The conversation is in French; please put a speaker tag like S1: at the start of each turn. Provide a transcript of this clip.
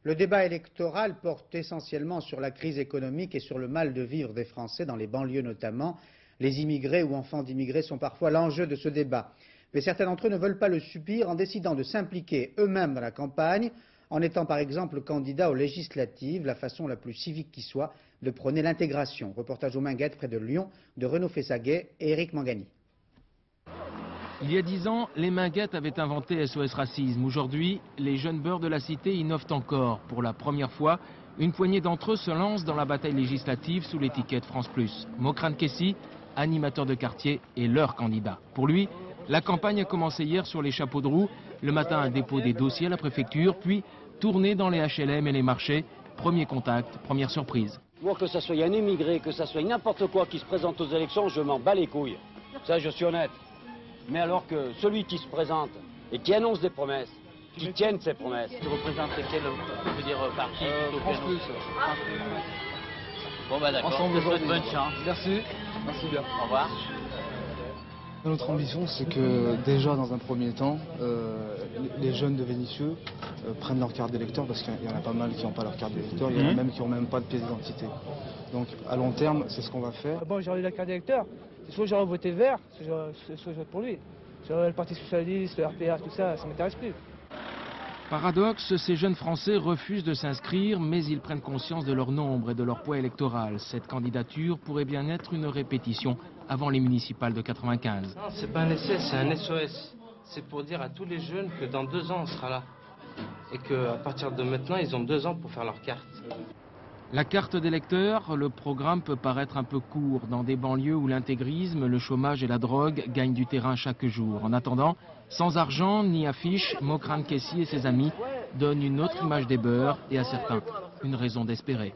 S1: Le débat électoral porte essentiellement sur la crise économique et sur le mal de vivre des Français, dans les banlieues notamment. Les immigrés ou enfants d'immigrés sont parfois l'enjeu de ce débat. Mais certains d'entre eux ne veulent pas le subir en décidant de s'impliquer eux-mêmes dans la campagne, en étant par exemple candidats aux législatives, la façon la plus civique qui soit de prôner l'intégration. Reportage aux Minguettes près de Lyon de Renaud Fessaguet et Éric Mangani.
S2: Il y a 10 ans, les Minguettes avaient inventé SOS Racisme. Aujourd'hui, les jeunes beurs de la cité innovent encore. Pour la première fois, une poignée d'entre eux se lance dans la bataille législative sous l'étiquette France Plus. Mokrane Kessi, animateur de quartier, est leur candidat. Pour lui, la campagne a commencé hier sur les chapeaux de roue. Le matin, un dépôt des dossiers à la préfecture, puis tourner dans les HLM et les marchés. Premier contact, première surprise.
S3: Moi, que ça soit un immigré, que ça soit n'importe quoi qui se présente aux élections, je m'en bats les couilles. Ça, je suis honnête. Mais alors que celui qui se présente et qui annonce des promesses, qui tienne ses promesses.
S4: Tu représentes quel parti
S5: France Plus.
S4: Bon bah d'accord, je te souhaite bonne chance.
S5: Merci, merci bien.
S4: Au revoir.
S5: Notre ambition, c'est que déjà dans un premier temps, les jeunes de Vénissieux prennent leur carte d'électeur, parce qu'il y en a pas mal qui n'ont pas leur carte d'électeur, il y en a même qui n'ont même pas de pièce d'identité. Donc à long terme, c'est ce qu'on va faire.
S6: Bon, j'aurais eu la carte d'électeur, soit j'aurais voté vert, soit je vote pour lui. Le Parti Socialiste, le RPA, tout ça, ça ne m'intéresse plus.
S2: Paradoxe, ces jeunes Français refusent de s'inscrire, mais ils prennent conscience de leur nombre et de leur poids électoral. Cette candidature pourrait bien être une répétition avant les municipales de 95.
S7: Non, c'est pas un essai, c'est un SOS. C'est pour dire à tous les jeunes que dans 2 ans, on sera là. Et qu'à partir de maintenant, ils ont 2 ans pour faire leur carte.
S2: La carte d'électeur, le programme peut paraître un peu court dans des banlieues où l'intégrisme, le chômage et la drogue gagnent du terrain chaque jour. En attendant, sans argent ni affiche, Mokrane Kessi et ses amis donnent une autre image des beurs et à certains, une raison d'espérer.